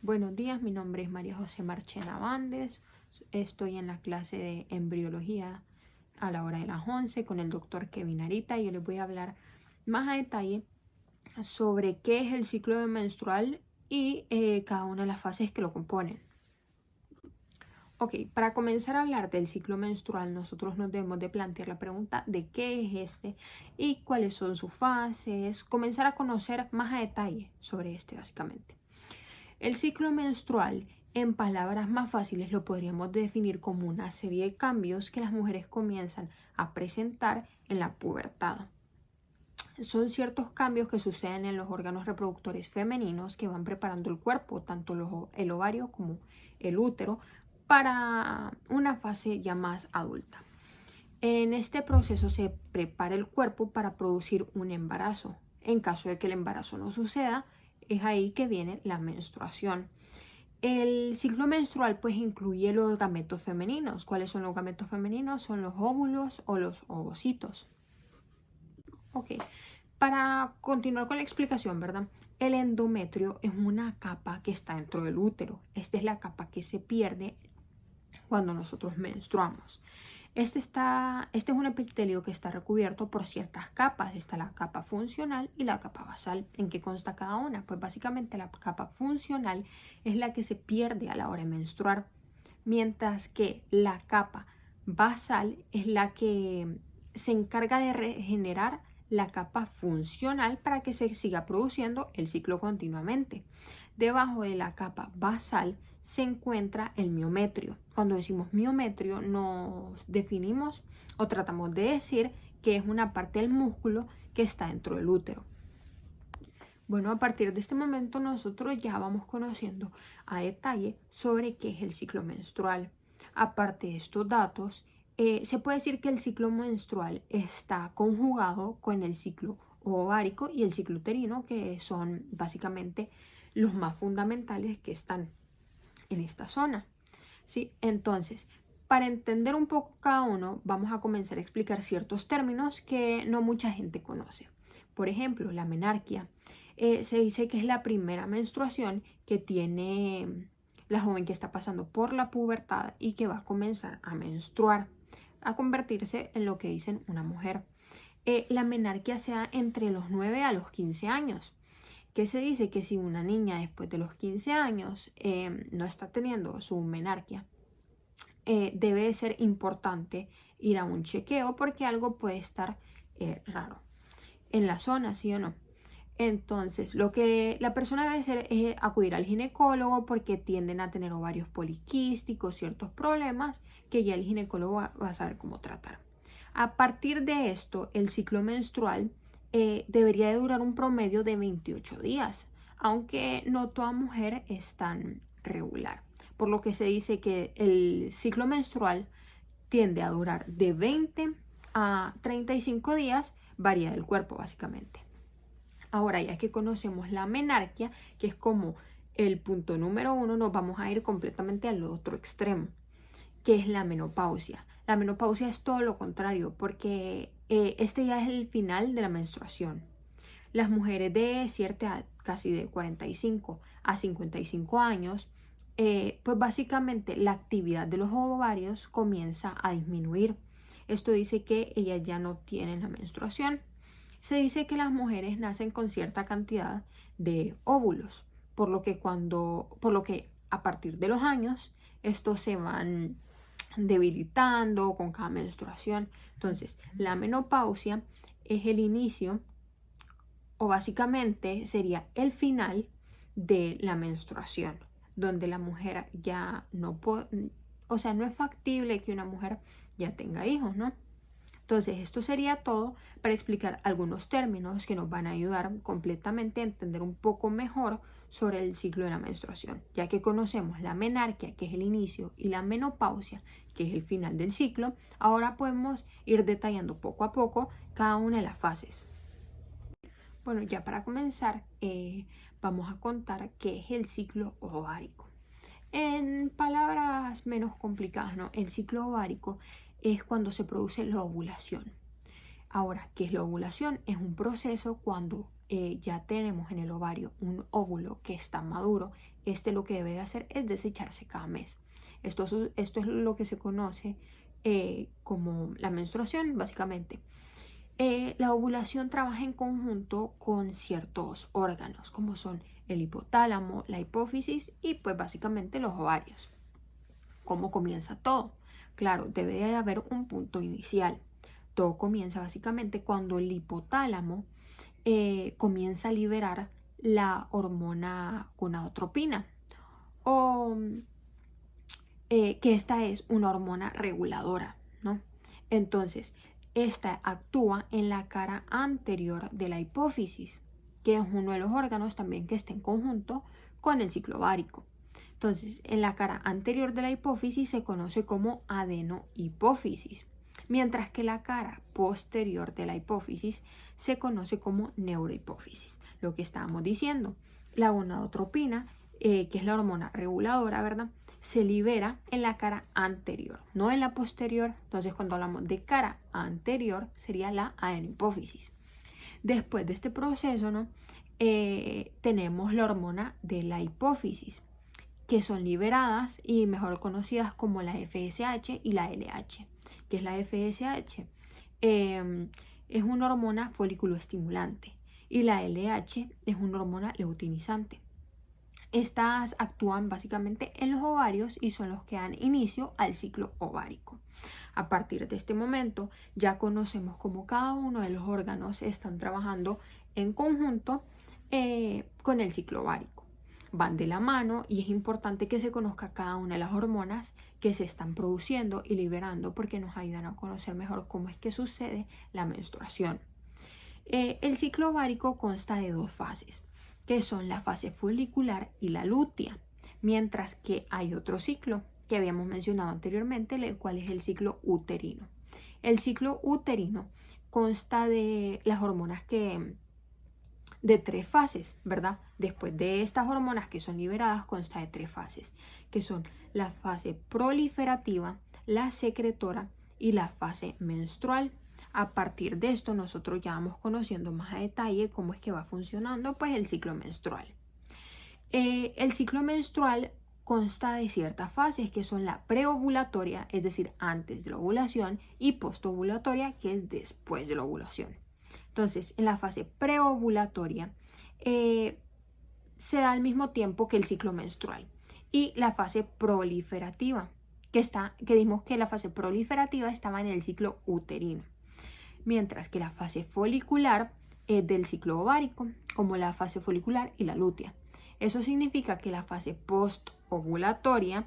Buenos días, mi nombre es María José Marchena Bandes. Estoy en la clase de embriología a la hora de las 11 con el doctor Kevin Arita y yo les voy a hablar más a detalle sobre qué es el ciclo menstrual y cada una de las fases que lo componen. Ok, para comenzar a hablar del ciclo menstrual, nosotros nos debemos de plantear la pregunta de qué es este y cuáles son sus fases, comenzar a conocer más a detalle sobre este básicamente. El ciclo menstrual, en palabras más fáciles, lo podríamos definir como una serie de cambios que las mujeres comienzan a presentar en la pubertad. Son ciertos cambios que suceden en los órganos reproductores femeninos que van preparando el cuerpo, tanto el ovario como el útero, para una fase ya más adulta. En este proceso se prepara el cuerpo para producir un embarazo. En caso de que el embarazo no suceda, es ahí que viene la menstruación. El ciclo menstrual pues incluye los gametos femeninos. ¿Cuáles son los gametos femeninos? Son los óvulos o los ovocitos. Ok, para continuar con la explicación, ¿verdad? El endometrio es una capa que está dentro del útero. Esta es la capa que se pierde cuando nosotros menstruamos. Este es un epitelio que está recubierto por ciertas capas. Está la capa funcional y la capa basal. ¿En qué consta cada una? Pues básicamente la capa funcional es la que se pierde a la hora de menstruar, mientras que la capa basal es la que se encarga de regenerar la capa funcional para que se siga produciendo el ciclo continuamente. Debajo de la capa basal se encuentra el miometrio. Cuando decimos miometrio nos definimos o tratamos de decir que es una parte del músculo que está dentro del útero. Bueno, a partir de este momento nosotros ya vamos conociendo a detalle sobre qué es el ciclo menstrual. Aparte de estos datos, se puede decir que el ciclo menstrual está conjugado con el ciclo ovárico y el ciclo uterino, que son básicamente los más fundamentales que están en esta zona. ¿Sí? Entonces, para entender un poco cada uno, vamos a comenzar a explicar ciertos términos que no mucha gente conoce. Por ejemplo, la menarquia. Se dice que es la primera menstruación que tiene la joven que está pasando por la pubertad y que va a comenzar a menstruar, a convertirse en lo que dicen una mujer. La menarquia se da entre los 9 a los 15 años. Que se dice que si una niña después de los 15 años no está teniendo su menarquia, debe de ser importante ir a un chequeo porque algo puede estar raro en la zona, ¿sí o no? Entonces, lo que la persona debe hacer es acudir al ginecólogo porque tienden a tener ovarios poliquísticos, ciertos problemas que ya el ginecólogo va a saber cómo tratar. A partir de esto, el ciclo menstrual debería de durar un promedio de 28 días, aunque no toda mujer es tan regular, por lo que se dice que el ciclo menstrual tiende a durar de 20 a 35 días, varía del cuerpo básicamente. Ahora, ya que conocemos la menarquia, que es como el punto número 1, nos vamos a ir completamente al otro extremo, que es la menopausia. La menopausia es todo lo contrario, porque este ya es el final de la menstruación. Las mujeres de cierta edad, casi de 45 a 55 años, pues básicamente la actividad de los ovarios comienza a disminuir. Esto dice que ellas ya no tienen la menstruación. Se dice que las mujeres nacen con cierta cantidad de óvulos, por lo que a partir de los años estos se van debilitando con cada menstruación. Entonces, la menopausia es el inicio o básicamente sería el final de la menstruación, donde la mujer ya no puede, o sea, no es factible que una mujer ya tenga hijos, ¿no? Entonces, esto sería todo para explicar algunos términos que nos van a ayudar completamente a entender un poco mejor sobre el ciclo de la menstruación. Ya que conocemos la menarquia, que es el inicio, y la menopausia, que es el final del ciclo, ahora podemos ir detallando poco a poco cada una de las fases. Bueno, ya para comenzar, vamos a contar qué es el ciclo ovárico. En palabras menos complicadas, ¿no? El ciclo ovárico es cuando se produce la ovulación. Ahora, ¿qué es la ovulación? Es un proceso cuando ya tenemos en el ovario un óvulo que está maduro. lo que debe de hacer es desecharse cada mes. Esto es lo que se conoce como la menstruación, básicamente. La ovulación trabaja en conjunto con ciertos órganos, como son el hipotálamo, la hipófisis y pues básicamente los ovarios. ¿Cómo comienza todo? Claro, debe de haber un punto inicial. Todo comienza básicamente cuando el hipotálamo comienza a liberar la hormona gonadotropina, o que esta es una hormona reguladora, ¿no? Entonces, esta actúa en la cara anterior de la hipófisis, que es uno de los órganos también que está en conjunto con el ciclo ovárico. Entonces, en la cara anterior de la hipófisis se conoce como adenohipófisis, mientras que la cara posterior de la hipófisis se conoce como neurohipófisis. Lo que estábamos diciendo, la gonadotropina, que es la hormona reguladora, ¿verdad?, se libera en la cara anterior, no en la posterior. Entonces, cuando hablamos de cara anterior, sería la adenohipófisis. Después de este proceso, ¿no?, tenemos la hormona de la hipófisis, que son liberadas y mejor conocidas como la FSH y la LH. ¿Qué es la FSH? Es una hormona folículo estimulante y la LH es una hormona luteinizante. Estas actúan básicamente en los ovarios y son los que dan inicio al ciclo ovárico. A partir de este momento ya conocemos cómo cada uno de los órganos están trabajando en conjunto con el ciclo ovárico. Van de la mano y es importante que se conozca cada una de las hormonas que se están produciendo y liberando, porque nos ayudan a conocer mejor cómo es que sucede la menstruación. El ciclo ovárico consta de dos fases, que son la fase folicular y la lútea, mientras que hay otro ciclo que habíamos mencionado anteriormente, el cual es el ciclo uterino. El ciclo uterino consta de las hormonas de tres fases, ¿verdad? Después de estas hormonas que son liberadas, consta de tres fases, que son la fase proliferativa, la secretora y la fase menstrual. A partir de esto, nosotros ya vamos conociendo más a detalle cómo es que va funcionando pues el ciclo menstrual. El ciclo menstrual consta de ciertas fases que son la preovulatoria, es decir, antes de la ovulación, y postovulatoria, que es después de la ovulación. Entonces, en la fase preovulatoria se da al mismo tiempo que el ciclo menstrual. Y la fase proliferativa, que dimos que la fase proliferativa estaba en el ciclo uterino, mientras que la fase folicular es del ciclo ovárico, como la fase folicular y la lútea. Eso significa que la fase postovulatoria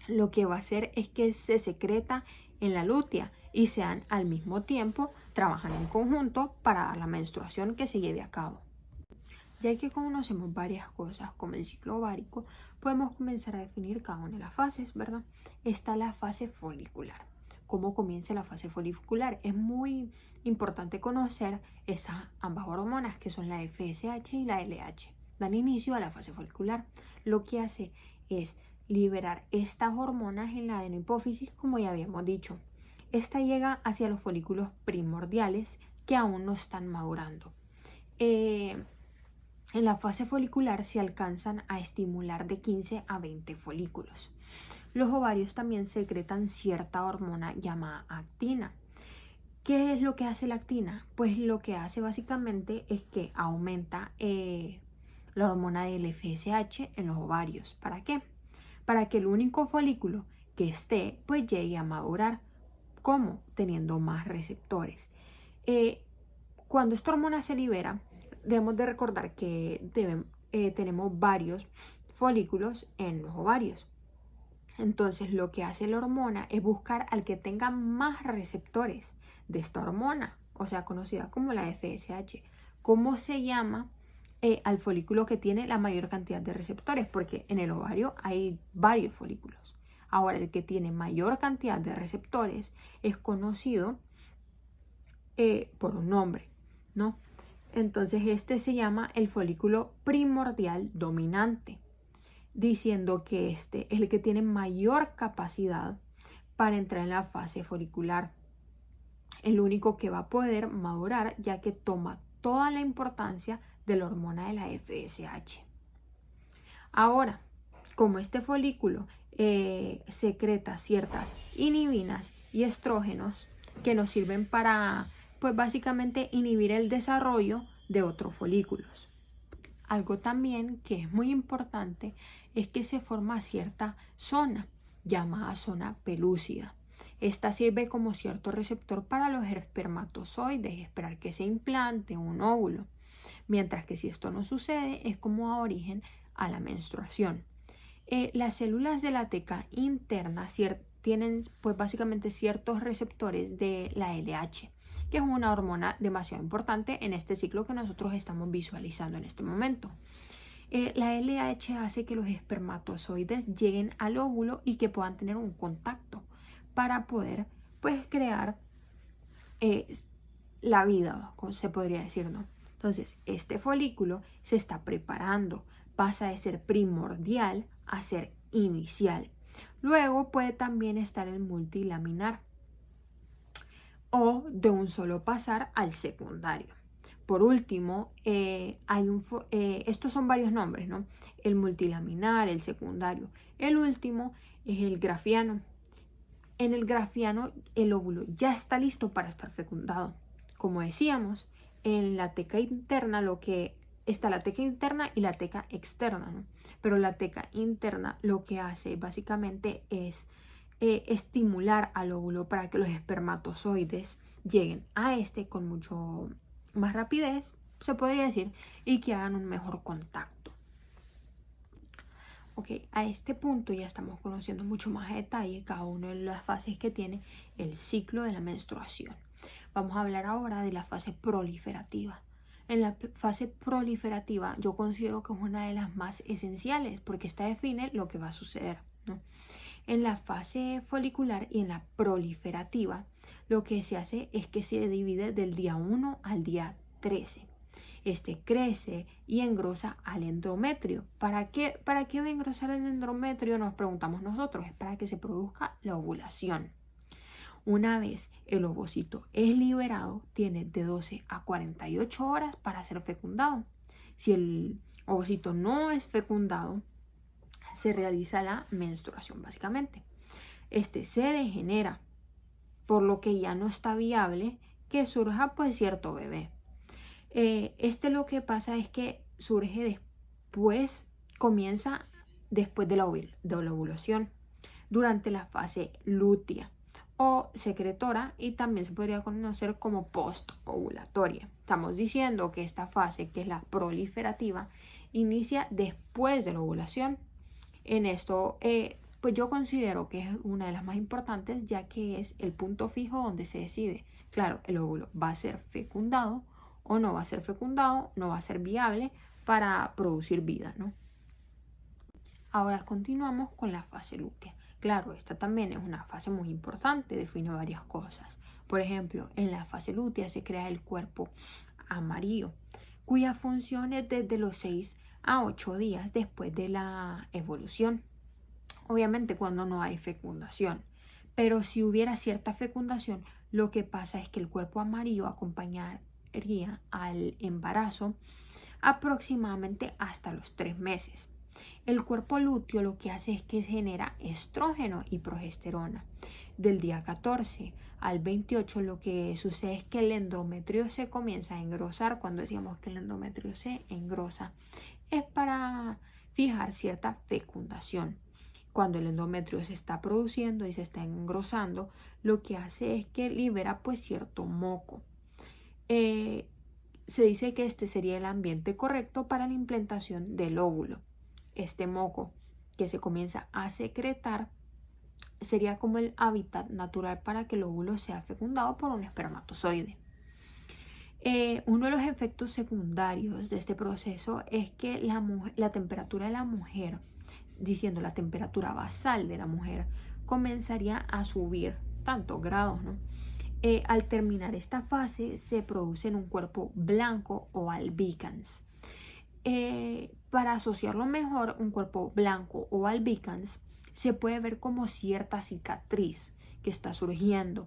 lo que va a hacer es que se secreta en la lútea y se dan al mismo tiempo, trabajan en conjunto para dar la menstruación que se lleve a cabo. Ya que conocemos varias cosas como el ciclo ovárico, podemos comenzar a definir cada una de las fases, ¿verdad? Está la fase folicular. ¿Cómo comienza la fase folicular? Es muy importante conocer esas ambas hormonas, que son la FSH y la LH. Dan inicio a la fase folicular. Lo que hace es liberar estas hormonas en la adenohipófisis, como ya habíamos dicho. Esta llega hacia los folículos primordiales que aún no están madurando. En la fase folicular se alcanzan a estimular de 15 a 20 folículos. Los ovarios también secretan cierta hormona llamada actina. ¿Qué es lo que hace la actina? Pues lo que hace básicamente es que aumenta la hormona del FSH en los ovarios. ¿Para qué? Para que el único folículo que esté pues llegue a madurar. ¿Cómo? Teniendo más receptores. Cuando esta hormona se libera, debemos de recordar que tenemos varios folículos en los ovarios. Entonces lo que hace la hormona es buscar al que tenga más receptores de esta hormona, o sea, conocida como la FSH. ¿Cómo se llama al folículo que tiene la mayor cantidad de receptores? Porque en el ovario hay varios folículos. Ahora, el que tiene mayor cantidad de receptores es conocido por un nombre, ¿no? Entonces este se llama el folículo primordial dominante, diciendo que este es el que tiene mayor capacidad para entrar en la fase folicular, el único que va a poder madurar, ya que toma toda la importancia de la hormona de la FSH. Ahora, como este folículo secreta ciertas inhibinas y estrógenos que nos sirven para, pues básicamente, inhibir el desarrollo de otros folículos. Algo también que es muy importante es que se forma cierta zona llamada zona pelúcida. Esta sirve como cierto receptor para los espermatozoides y esperar que se implante un óvulo. Mientras que si esto no sucede, es como da origen a la menstruación. Las células de la teca interna tienen pues básicamente ciertos receptores de la LH, que es una hormona demasiado importante en este ciclo que nosotros estamos visualizando en este momento. La LH hace que los espermatozoides lleguen al óvulo y que puedan tener un contacto para poder pues crear la vida, como se podría decir, ¿no? Entonces, este folículo se está preparando, pasa de ser primordial a ser inicial. Luego puede también estar el multilaminar o de un solo pasar al secundario. Por último, estos son varios nombres, ¿no? El multilaminar, el secundario. El último es el grafiano. En el grafiano, el óvulo ya está listo para estar fecundado. Como decíamos, en la teca interna está la teca interna y la teca externa, ¿no? Pero la teca interna lo que hace básicamente es estimular al óvulo para que los espermatozoides lleguen a este con mucho más rapidez, se podría decir, y que hagan un mejor contacto. Ok, a este punto ya estamos conociendo mucho más a detalle cada una de las fases que tiene el ciclo de la menstruación. Vamos a hablar ahora de la fase proliferativa. En la fase proliferativa yo considero que es una de las más esenciales porque esta define lo que va a suceder, ¿no? En la fase folicular y en la proliferativa lo que se hace es que se divide del día 1 al día 13. Este crece y engrosa al endometrio. ¿Para qué va a engrosar el endometrio? Nos preguntamos nosotros. Es para que se produzca la ovulación. Una vez el ovocito es liberado, tiene de 12 a 48 horas para ser fecundado. Si el ovocito no es fecundado, se realiza la menstruación básicamente. Este se degenera, por lo que ya no está viable que surja pues cierto bebé. Lo que pasa es que surge comienza después de la ovulación, durante la fase lútea o secretora y también se podría conocer como postovulatoria. Estamos diciendo que esta fase, que es la proliferativa, inicia después de la ovulación. En esto, pues yo considero que es una de las más importantes, ya que es el punto fijo donde se decide, claro, el óvulo va a ser fecundado o no va a ser fecundado, no va a ser viable para producir vida, ¿no? Ahora continuamos con la fase lútea. Claro, esta también es una fase muy importante, define varias cosas. Por ejemplo, en la fase lútea se crea el cuerpo amarillo, cuya función es desde los 6 a 8 días después de la evolución. Obviamente cuando no hay fecundación, pero si hubiera cierta fecundación, lo que pasa es que el cuerpo amarillo acompañaría al embarazo aproximadamente hasta los 3 meses. El cuerpo lúteo lo que hace es que genera estrógeno y progesterona. Del día 14 al 28 lo que sucede es que el endometrio se comienza a engrosar. Cuando decíamos que el endometrio se engrosa, es para fijar cierta fecundación. Cuando el endometrio se está produciendo y se está engrosando, lo que hace es que libera pues cierto moco. Se dice que este sería el ambiente correcto para la implantación del óvulo. Este moco que se comienza a secretar sería como el hábitat natural para que el óvulo sea fecundado por un espermatozoide. Uno de los efectos secundarios de este proceso es que la temperatura de la mujer, diciendo la temperatura basal de la mujer, comenzaría a subir tantos grados, ¿no? Al terminar esta fase se produce en un cuerpo blanco o albicans. Para asociarlo mejor, un cuerpo blanco o albicans se puede ver como cierta cicatriz que está surgiendo.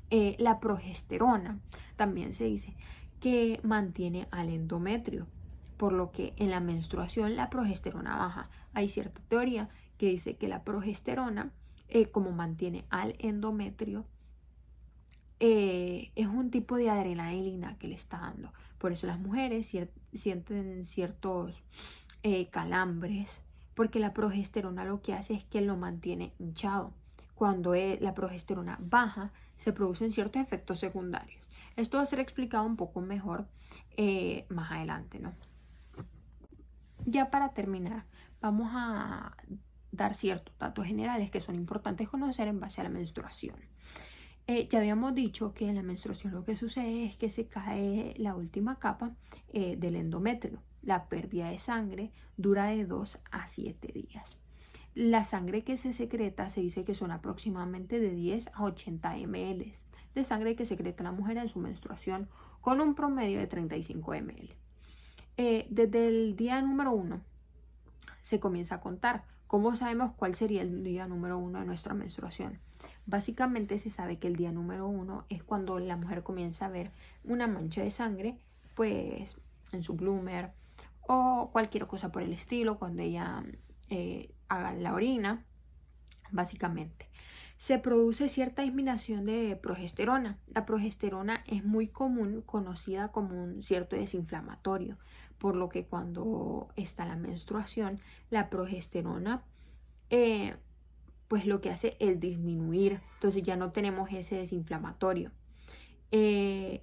La progesterona también se dice que mantiene al endometrio. por lo que en la menstruación la progesterona baja. Hay cierta teoría que dice que la progesterona, como mantiene al endometrio, es un tipo de adrenalina que le está dando. Por eso las mujeres sienten ciertos calambres, porque la progesterona lo que hace es que lo mantiene hinchado. Cuando la progesterona baja, se producen ciertos efectos secundarios. Esto va a ser explicado un poco mejor más adelante, ¿no? Ya para terminar, vamos a dar ciertos datos generales que son importantes conocer en base a la menstruación. Ya habíamos dicho que en la menstruación lo que sucede es que se cae la última capa del endometrio. La pérdida de sangre dura de 2 a 7 días. La sangre que se secreta se dice que son aproximadamente de 10 a 80 ml de sangre que secreta la mujer en su menstruación, con un promedio de 35 ml. Desde el día número 1 se comienza a contar. ¿Cómo sabemos cuál sería el día número 1 de nuestra menstruación? Básicamente se sabe que el día número 1 es cuando la mujer comienza a ver una mancha de sangre, pues en su bloomer o cualquier cosa por el estilo, cuando ella haga la orina, básicamente. Se produce cierta disminución de progesterona. La progesterona es muy común, conocida como un cierto desinflamatorio, por lo que cuando está la menstruación, la progesterona pues lo que hace es disminuir, entonces ya no tenemos ese desinflamatorio.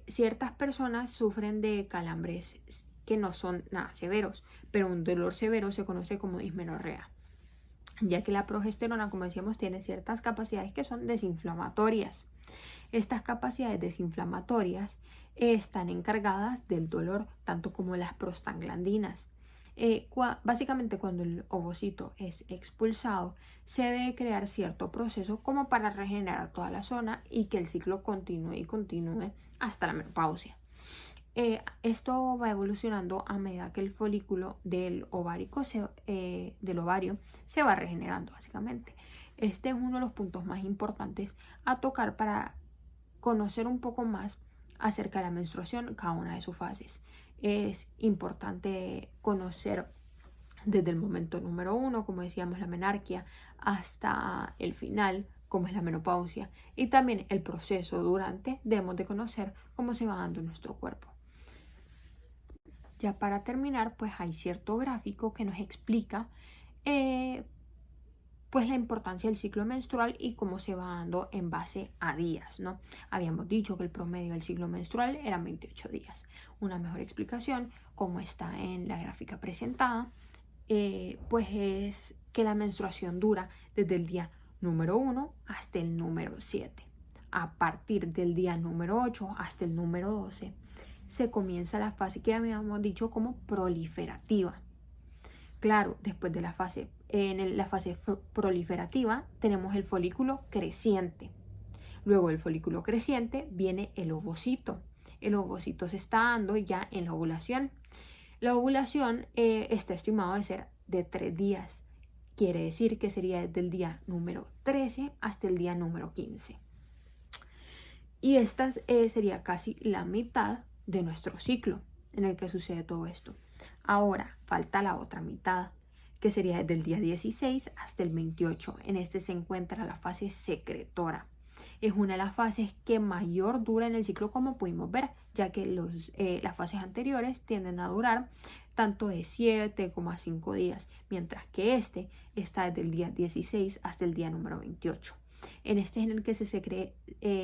Ciertas personas sufren de calambres que no son nada severos, pero un dolor severo se conoce como dismenorrea, ya que la progesterona, como decíamos, tiene ciertas capacidades que son desinflamatorias. Estas capacidades desinflamatorias están encargadas del dolor, tanto como las prostaglandinas. Básicamente cuando el ovocito es expulsado, se debe crear cierto proceso como para regenerar toda la zona y que el ciclo continúe y continúe hasta la menopausia. Esto va evolucionando a medida que el folículo del ovario se va regenerando, básicamente. Este es uno de los puntos más importantes a tocar para conocer un poco más acerca de la menstruación, cada una de sus fases. Es importante conocer desde el momento número 1, como decíamos, la menarquia, hasta el final, como es la menopausia, y también el proceso durante. Debemos de conocer cómo se va dando en nuestro cuerpo. Ya para terminar, pues hay cierto gráfico que nos explica pues la importancia del ciclo menstrual y cómo se va dando en base a días, ¿no? Habíamos dicho que el promedio del ciclo menstrual eran 28 días. Una mejor explicación, como está en la gráfica presentada, pues es que la menstruación dura desde el día número 1 hasta el número 7. A partir del día número 8 hasta el número 12 se comienza la fase que habíamos dicho como proliferativa. Claro, después de la fase proliferativa tenemos el folículo creciente. Luego del folículo creciente viene el ovocito. El ovocito se está dando ya en la ovulación. La ovulación está estimado de ser de 3 días. Quiere decir que sería desde el día número 13 hasta el día número 15. Y esta sería casi la mitad de nuestro ciclo en el que sucede todo esto. Ahora falta la otra mitad, que sería desde el día 16 hasta el 28. En este se encuentra la fase secretora. Es una de las fases que mayor dura en el ciclo, como pudimos ver, ya que las fases anteriores tienden a durar tanto de 7 como a 5 días, mientras que este está desde el día 16 hasta el día número 28. En este es en el que se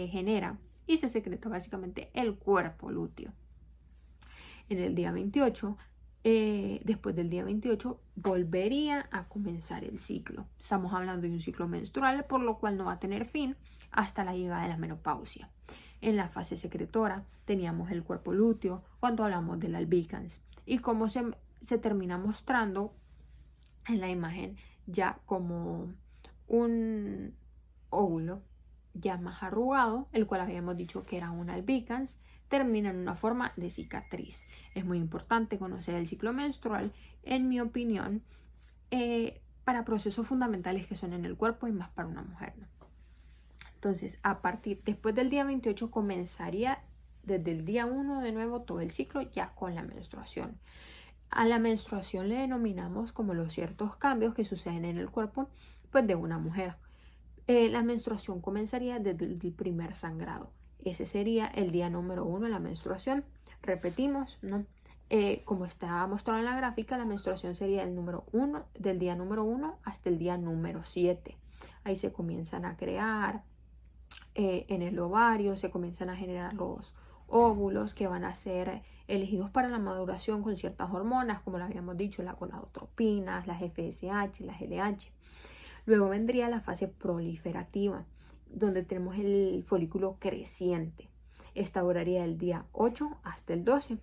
genera y se secreta básicamente el cuerpo lúteo. En el día 28, después del día 28, volvería a comenzar el ciclo. Estamos hablando de un ciclo menstrual, por lo cual no va a tener fin hasta la llegada de la menopausia. En la fase secretora teníamos el cuerpo lúteo cuando hablamos del albicans, y cómo se termina mostrando en la imagen ya como un óvulo ya más arrugado, el cual habíamos dicho que era un albicans, termina en una forma de cicatriz. Es muy importante conocer el ciclo menstrual, en mi opinión, para procesos fundamentales que son en el cuerpo y más para una mujer, ¿no? Entonces, después del día 28 comenzaría desde el día 1 de nuevo todo el ciclo ya con la menstruación. A la menstruación le denominamos como los ciertos cambios que suceden en el cuerpo pues, de una mujer. La menstruación comenzaría desde el primer sangrado. Ese sería el día número 1 de la menstruación. Repetimos, ¿no? Como está mostrado en la gráfica, la menstruación sería el número 1, del día número 1 hasta el día número 7. Ahí se comienzan a crear en el ovario, se comienzan a generar los óvulos que van a ser elegidos para la maduración con ciertas hormonas, como lo habíamos dicho, las gonadotropinas, las FSH, las LH. Luego vendría la fase proliferativa, donde tenemos el folículo creciente. Esta duraría del día 8 hasta el 12.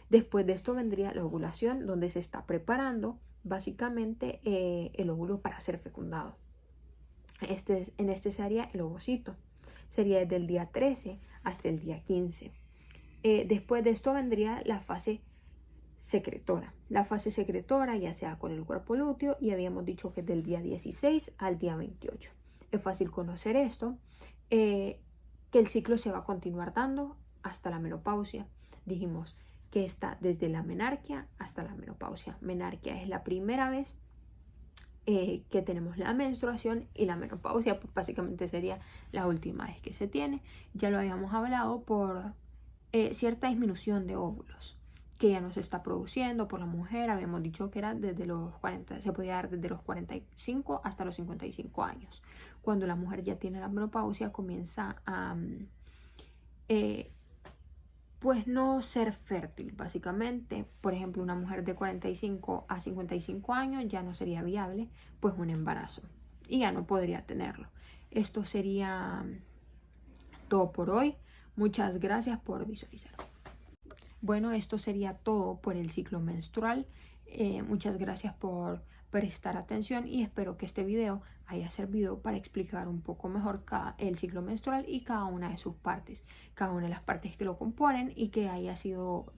Después de esto vendría la ovulación, donde se está preparando básicamente el óvulo para ser fecundado. En este sería el ovocito. Sería desde el día 13 hasta el día 15. Después de esto vendría la fase secretora. La fase secretora ya sea con el cuerpo lúteo y habíamos dicho que es del día 16 al día 28. Es fácil conocer esto, que el ciclo se va a continuar dando hasta la menopausia. Dijimos que está desde la menarquia hasta la menopausia. Menarquia es la primera vez que tenemos la menstruación y la menopausia pues básicamente sería la última vez que se tiene. Ya lo habíamos hablado por cierta disminución de óvulos que ya no se está produciendo por la mujer. Habíamos dicho que era desde los 40, se podía dar desde los 45 hasta los 55 años. Cuando la mujer ya tiene la menopausia comienza a pues no ser fértil básicamente. Por ejemplo, una mujer de 45 a 55 años ya no sería viable pues un embarazo y ya no podría tenerlo. Esto sería todo por hoy. Muchas gracias por visualizar. Bueno, esto sería todo por el ciclo menstrual. Muchas gracias por prestar atención y espero que este video haya servido para explicar un poco mejor el ciclo menstrual y cada una de sus partes, cada una de las partes que lo componen y que haya sido